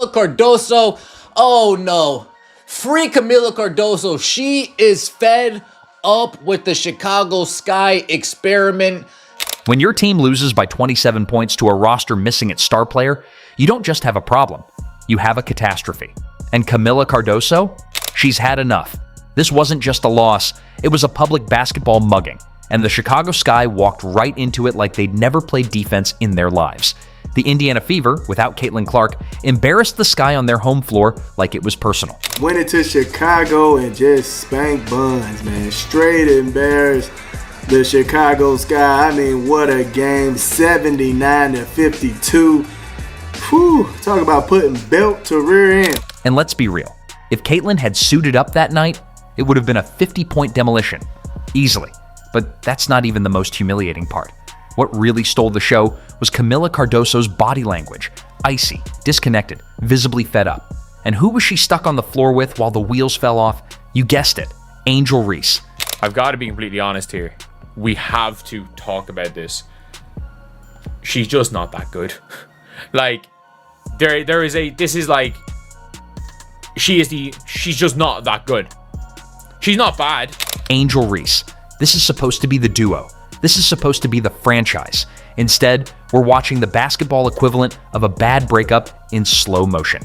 Cardoso, oh no. Free Kamila Cardoso. She is fed up with the Chicago Sky experiment. When your team loses by 27 points to a roster missing its star player, you don't just have a problem, you have a catastrophe. And Kamila Cardoso? She's had enough. This wasn't just a loss, it was a public basketball mugging, and the Chicago Sky walked right into it like they'd never played defense in their lives. The Indiana Fever, without Caitlin Clark, embarrassed the Sky on their home floor like it was personal. Went into Chicago and just spanked buns, man. Straight embarrassed the Chicago Sky. I mean, what a game. 79-52. Whew, talk about putting belt to rear end. And let's be real. If Caitlin had suited up that night, it would have been a 50-point demolition. Easily. But that's not even the most humiliating part. What really stole the show was Kamila Cardoso's body language. Icy, disconnected, visibly fed up. And who was she stuck on the floor with while the wheels fell off? You guessed it, Angel Reese. I've got to be completely honest here. We have to talk about this. She's just not that good. Like, she's just not that good. She's not bad. Angel Reese. This is supposed to be the duo. This is supposed to be the franchise. Instead, we're watching the basketball equivalent of a bad breakup in slow motion.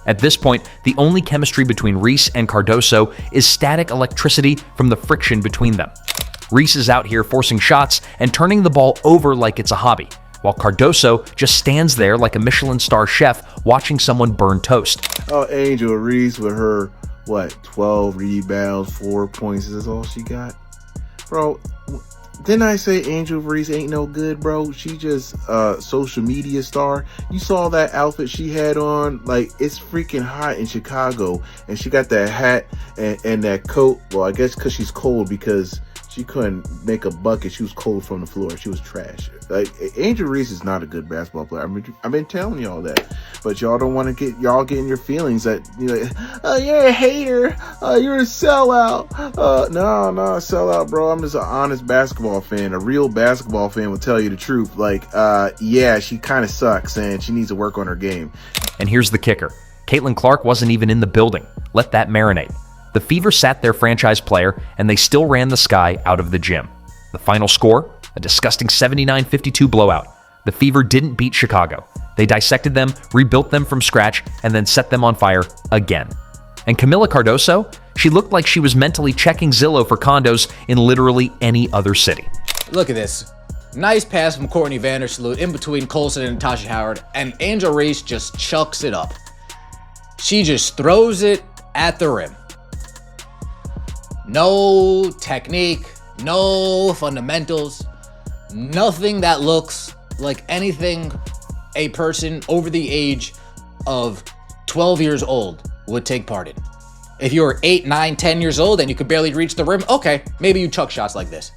At this point, the only chemistry between Reese and Cardoso is static electricity from the friction between them. Reese is out here forcing shots and turning the ball over like it's a hobby, while Cardoso just stands there like a Michelin star chef watching someone burn toast. Oh, Angel Reese with her, 12 rebounds, 4 points. Is all she got? Bro, didn't I say Angel Reese ain't no good, bro? She just social media star. You saw that outfit she had on? Like, it's freaking hot in Chicago. And she got that hat and that coat. Well, I guess because she's cold, because she couldn't make a bucket. She was cold from the floor. She was trash. Like, Angel Reese is not a good basketball player. I've been telling y'all that. But y'all don't want to get in your feelings that, you're a hater. You're a sellout. No, sellout, bro. I'm just an honest basketball fan. A real basketball fan will tell you the truth. Like, yeah, she kind of sucks and she needs to work on her game. And here's the kicker. Caitlin Clark wasn't even in the building. Let that marinate. The Fever sat their franchise player, and they still ran the Sky out of the gym. The final score? A disgusting 79-52 blowout. The Fever didn't beat Chicago. They dissected them, rebuilt them from scratch, and then set them on fire again. And Kamila Cardoso? She looked like she was mentally checking Zillow for condos in literally any other city. Look at this. Nice pass from Courtney Vandersloot in between Colson and Tasha Howard, and Angel Reese just chucks it up. She just throws it at the rim. No technique, no fundamentals, nothing that looks like anything a person over the age of 12 years old would take part in. If you were 8, 9, 10 years old and you could barely reach the rim, okay, maybe you chuck shots like this.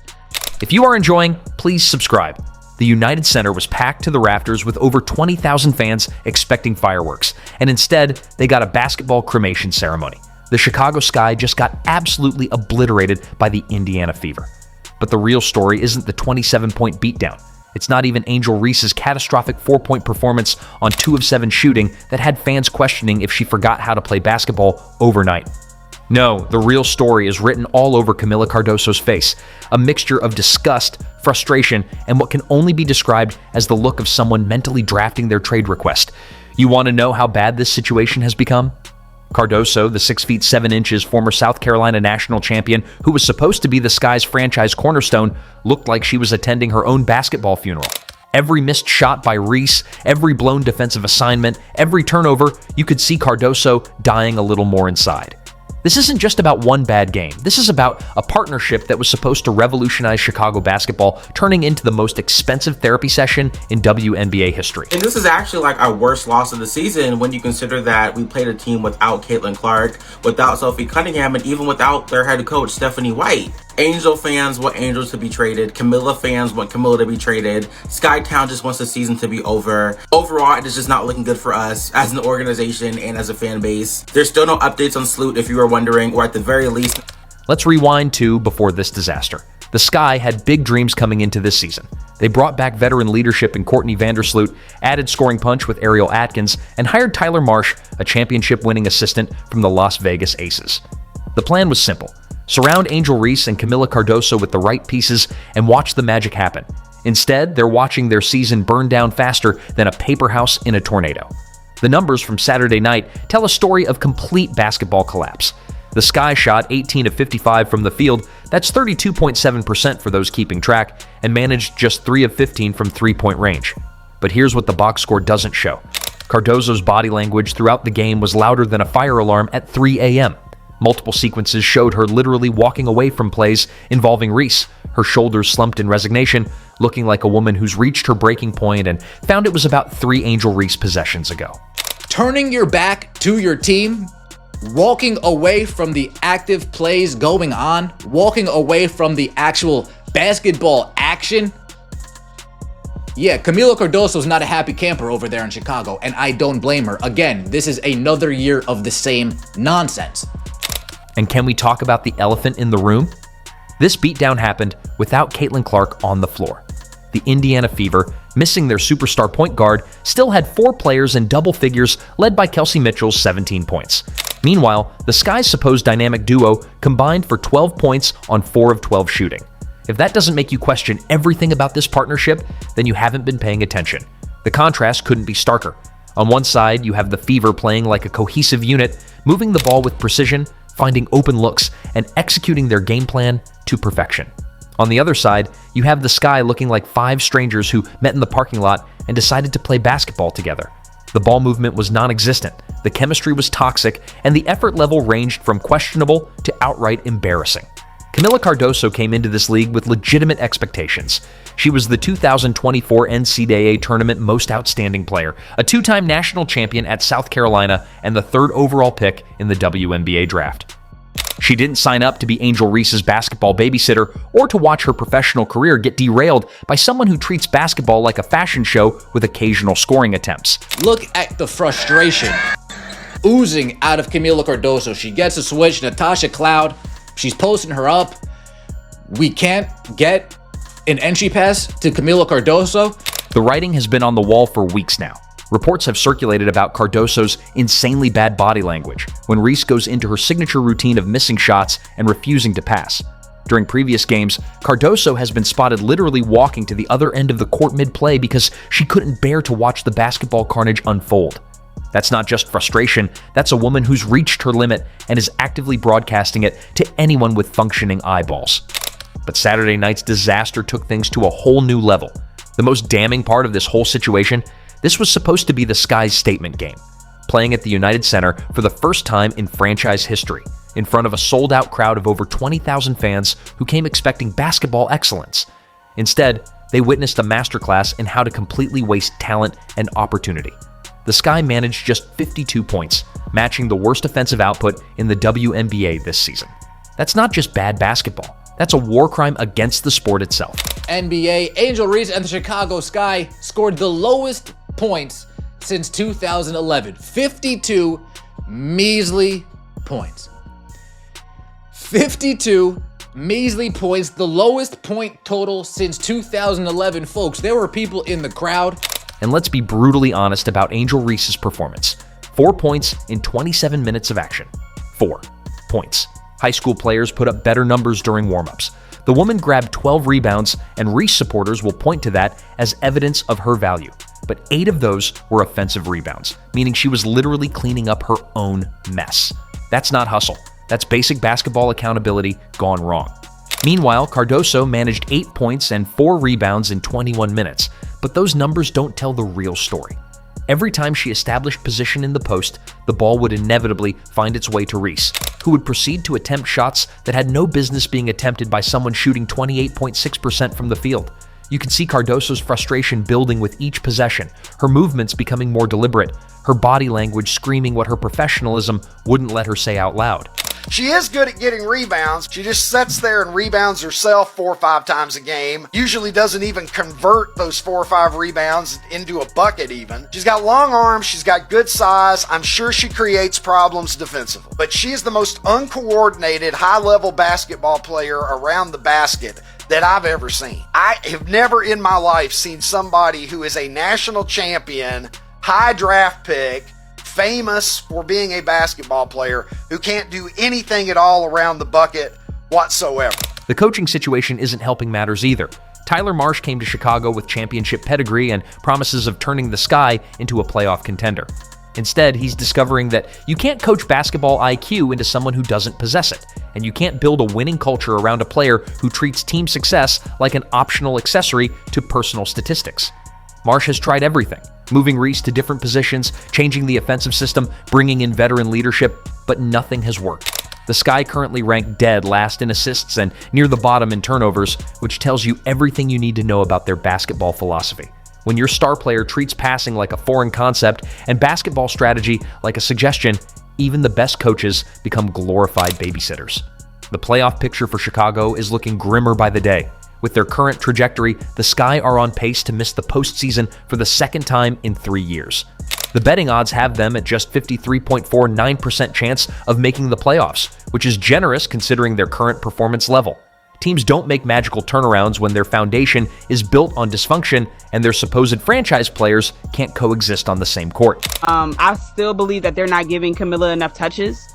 If you are enjoying, please subscribe. The United Center was packed to the rafters with over 20,000 fans expecting fireworks, and instead, they got a basketball cremation ceremony. The Chicago Sky just got absolutely obliterated by the Indiana Fever. But the real story isn't the 27-point beatdown. It's not even Angel Reese's catastrophic 4-point performance on 2 of 7 shooting that had fans questioning if she forgot how to play basketball overnight. No, the real story is written all over Kamila Cardoso's face, a mixture of disgust, frustration, and what can only be described as the look of someone mentally drafting their trade request. You want to know how bad this situation has become? Cardoso, the 6 feet 7 inches former South Carolina national champion who was supposed to be the Sky's franchise cornerstone, looked like she was attending her own basketball funeral. Every missed shot by Reese, every blown defensive assignment, every turnover, you could see Cardoso dying a little more inside. This isn't just about one bad game. This is about a partnership that was supposed to revolutionize Chicago basketball, turning into the most expensive therapy session in WNBA history. And this is actually like our worst loss of the season when you consider that we played a team without Caitlin Clark, without Sophie Cunningham, and even without their head coach, Stephanie White. Angel fans want Angel to be traded. Kamila fans want Kamila to be traded. Skytown just wants the season to be over. Overall, it is just not looking good for us as an organization and as a fan base. There's still no updates on Sloot if you were wondering, or at the very least. Let's rewind to before this disaster. The Sky had big dreams coming into this season. They brought back veteran leadership in Courtney Vandersloot, added scoring punch with Ariel Atkins, and hired Tyler Marsh, a championship-winning assistant from the Las Vegas Aces. The plan was simple. Surround Angel Reese and Kamila Cardoso with the right pieces and watch the magic happen. Instead, they're watching their season burn down faster than a paper house in a tornado. The numbers from Saturday night tell a story of complete basketball collapse. The Sky shot 18 of 55 from the field, that's 32.7% for those keeping track, and managed just 3 of 15 from three-point range. But here's what the box score doesn't show. Cardoso's body language throughout the game was louder than a fire alarm at 3 a.m. Multiple sequences showed her literally walking away from plays involving Reese, her shoulders slumped in resignation, looking like a woman who's reached her breaking point and found it was about 3 Angel Reese possessions ago. Turning your back to your team, walking away from the active plays going on, walking away from the actual basketball action. Yeah, Kamila Cardoso's not a happy camper over there in Chicago, and I don't blame her. Again, this is another year of the same nonsense. And can we talk about the elephant in the room? This beatdown happened without Caitlin Clark on the floor. The Indiana Fever, missing their superstar point guard, still had 4 players in double figures led by Kelsey Mitchell's 17 points. Meanwhile, the Sky's supposed dynamic duo combined for 12 points on 4 of 12 shooting. If that doesn't make you question everything about this partnership, then you haven't been paying attention. The contrast couldn't be starker. On one side, you have the Fever playing like a cohesive unit, moving the ball with precision, finding open looks, and executing their game plan to perfection. On the other side, you have the Sky looking like 5 strangers who met in the parking lot and decided to play basketball together. The ball movement was non-existent, the chemistry was toxic, and the effort level ranged from questionable to outright embarrassing. Kamila Cardoso came into this league with legitimate expectations. She was the 2024 NCAA Tournament Most Outstanding Player, a 2-time national champion at South Carolina, and the 3rd overall pick in the WNBA draft. She didn't sign up to be Angel Reese's basketball babysitter or to watch her professional career get derailed by someone who treats basketball like a fashion show with occasional scoring attempts. Look at the frustration oozing out of Kamila Cardoso. She gets a switch, Natasha Cloud, she's posting her up. We can't get an entry pass to Kamila Cardoso. The writing has been on the wall for weeks now. Reports have circulated about Cardoso's insanely bad body language when Reese goes into her signature routine of missing shots and refusing to pass. During previous games, Cardoso has been spotted literally walking to the other end of the court mid-play because she couldn't bear to watch the basketball carnage unfold. That's not just frustration, that's a woman who's reached her limit and is actively broadcasting it to anyone with functioning eyeballs. But Saturday night's disaster took things to a whole new level. The most damning part of this whole situation, this was supposed to be the Sky's statement game, playing at the United Center for the first time in franchise history, in front of a sold-out crowd of over 20,000 fans who came expecting basketball excellence. Instead, they witnessed a masterclass in how to completely waste talent and opportunity. The Sky managed just 52 points, matching the worst offensive output in the WNBA this season. That's not just bad basketball. That's a war crime against the sport itself. NBA, Angel Reese and the Chicago Sky scored the lowest points since 2011. 52 measly points. 52 measly points, the lowest point total since 2011. Folks, there were people in the crowd. And let's be brutally honest about Angel Reese's performance. 4 points in 27 minutes of action. 4 points. High school players put up better numbers during warm-ups. The woman grabbed 12 rebounds, and Reese supporters will point to that as evidence of her value. But 8 of those were offensive rebounds, meaning she was literally cleaning up her own mess. That's not hustle. That's basic basketball accountability gone wrong. Meanwhile, Cardoso managed 8 points and 4 rebounds in 21 minutes, but those numbers don't tell the real story. Every time she established position in the post, the ball would inevitably find its way to Reese, who would proceed to attempt shots that had no business being attempted by someone shooting 28.6% from the field. You can see Cardoso's frustration building with each possession, her movements becoming more deliberate, her body language screaming what her professionalism wouldn't let her say out loud. She is good at getting rebounds. She just sits there and rebounds herself 4 or 5 times a game. Usually doesn't even convert those 4 or 5 rebounds into a bucket even. She's got long arms. She's got good size. I'm sure she creates problems defensively. But she is the most uncoordinated, high-level basketball player around the basket that I've ever seen. I have never in my life seen somebody who is a national champion, high draft pick, famous for being a basketball player, who can't do anything at all around the bucket whatsoever. The coaching situation isn't helping matters either. Tyler Marsh came to Chicago with championship pedigree and promises of turning the Sky into a playoff contender. Instead, he's discovering that you can't coach basketball IQ into someone who doesn't possess it, and you can't build a winning culture around a player who treats team success like an optional accessory to personal statistics. Marsh has tried everything, moving Reese to different positions, changing the offensive system, bringing in veteran leadership, but nothing has worked. The Sky currently ranked dead last in assists and near the bottom in turnovers, which tells you everything you need to know about their basketball philosophy. When your star player treats passing like a foreign concept and basketball strategy like a suggestion, even the best coaches become glorified babysitters. The playoff picture for Chicago is looking grimmer by the day. With their current trajectory, the Sky are on pace to miss the postseason for the second time in 3 years. The betting odds have them at just 53.49% chance of making the playoffs, which is generous considering their current performance level. Teams don't make magical turnarounds when their foundation is built on dysfunction and their supposed franchise players can't coexist on the same court. I still believe that they're not giving Kamila enough touches.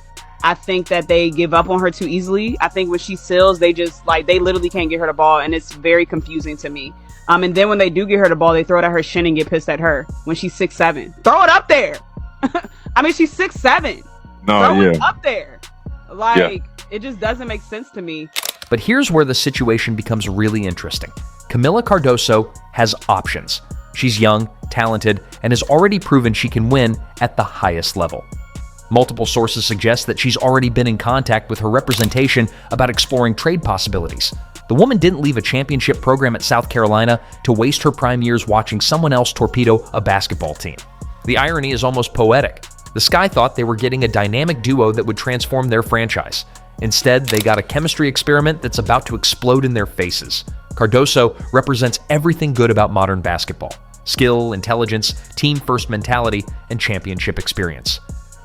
I think that they give up on her too easily. I think when she seals, they literally can't get her the ball, and it's very confusing to me. And then when they do get her the ball, they throw it at her shin and get pissed at her when she's 6'7". Throw it up there. I mean, she's 6'7". Throw it up there. It just doesn't make sense to me. But here's where the situation becomes really interesting. Kamila Cardoso has options. She's young, talented, and has already proven she can win at the highest level. Multiple sources suggest that she's already been in contact with her representation about exploring trade possibilities. The woman didn't leave a championship program at South Carolina to waste her prime years watching someone else torpedo a basketball team. The irony is almost poetic. The Sky thought they were getting a dynamic duo that would transform their franchise. Instead, they got a chemistry experiment that's about to explode in their faces. Cardoso represents everything good about modern basketball: skill, intelligence, team-first mentality, and championship experience.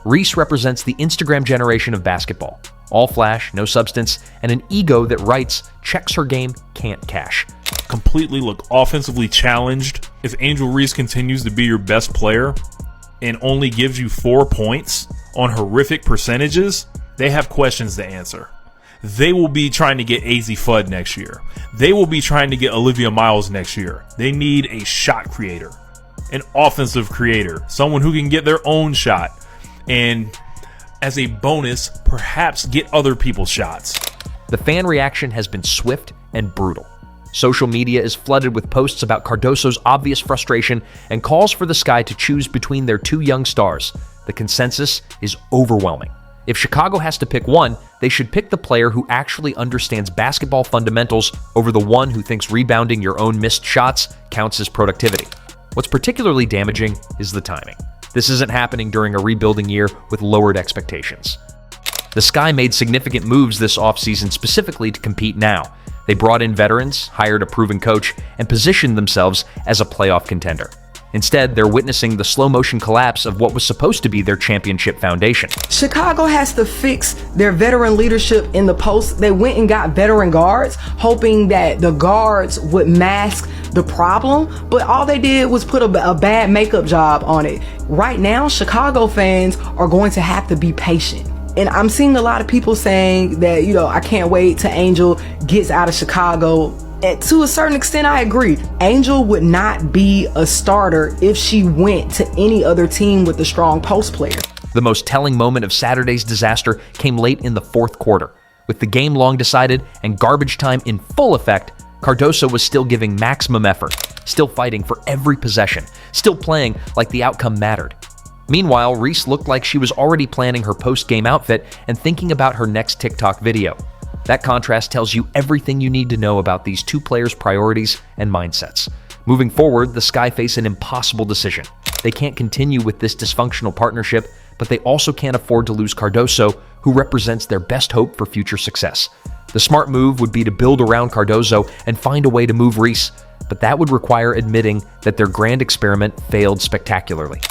Reese represents the Instagram generation of basketball. All flash, no substance, and an ego that writes, checks her game, can't cash. Completely look offensively challenged. If Angel Reese continues to be your best player and only gives you 4 points on horrific percentages, they have questions to answer. They will be trying to get AZ Fudd next year. They will be trying to get Olivia Miles next year. They need a shot creator, an offensive creator, someone who can get their own shot. And as a bonus, perhaps get other people's shots. The fan reaction has been swift and brutal. Social media is flooded with posts about Cardoso's obvious frustration and calls for the Sky to choose between their 2 young stars. The consensus is overwhelming. If Chicago has to pick one, they should pick the player who actually understands basketball fundamentals over the one who thinks rebounding your own missed shots counts as productivity. What's particularly damaging is the timing. This isn't happening during a rebuilding year with lowered expectations. The Sky made significant moves this offseason specifically to compete now. They brought in veterans, hired a proven coach, and positioned themselves as a playoff contender. Instead, they're witnessing the slow-motion collapse of what was supposed to be their championship foundation. Chicago has to fix their veteran leadership in the post. They went and got veteran guards, hoping that the guards would mask the problem, but all they did was put a bad makeup job on it. Right now, Chicago fans are going to have to be patient. And I'm seeing a lot of people saying that, I can't wait till Angel gets out of Chicago. And to a certain extent, I agree. Angel would not be a starter if she went to any other team with a strong post player. The most telling moment of Saturday's disaster came late in the 4th quarter. With the game long decided and garbage time in full effect, Cardoso was still giving maximum effort, still fighting for every possession, still playing like the outcome mattered. Meanwhile, Reese looked like she was already planning her post-game outfit and thinking about her next TikTok video. That contrast tells you everything you need to know about these 2 players' priorities and mindsets. Moving forward, the Sky face an impossible decision. They can't continue with this dysfunctional partnership, but they also can't afford to lose Cardoso, who represents their best hope for future success. The smart move would be to build around Cardoso and find a way to move Reese, but that would require admitting that their grand experiment failed spectacularly.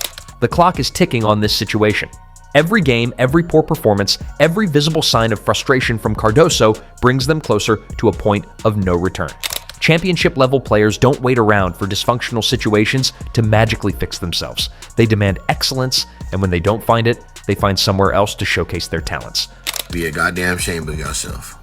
The clock is ticking on this situation. Every game, every poor performance, every visible sign of frustration from Cardoso brings them closer to a point of no return. Championship-level players don't wait around for dysfunctional situations to magically fix themselves. They demand excellence, and when they don't find it, they find somewhere else to showcase their talents. Be a goddamn shame of yourself.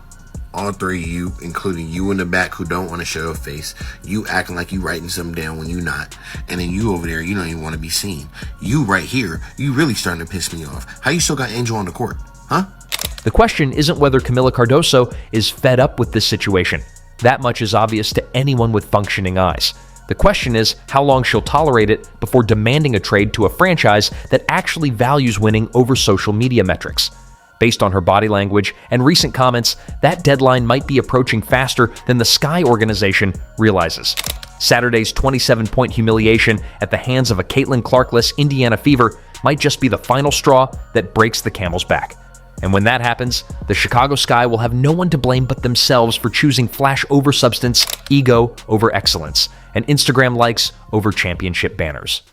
All three of you, including you in the back who don't want to show your face, you acting like you writing something down when you not, and then you over there, you don't even want to be seen. You right here, you really starting to piss me off. How you still got Angel on the court, huh? The question isn't whether Kamila Cardoso is fed up with this situation. That much is obvious to anyone with functioning eyes. The question is how long she'll tolerate it before demanding a trade to a franchise that actually values winning over social media metrics. Based on her body language and recent comments, that deadline might be approaching faster than the Sky organization realizes. Saturday's 27-point humiliation at the hands of a Caitlin Clark-less Indiana Fever might just be the final straw that breaks the camel's back. And when that happens, the Chicago Sky will have no one to blame but themselves for choosing flash over substance, ego over excellence, and Instagram likes over championship banners.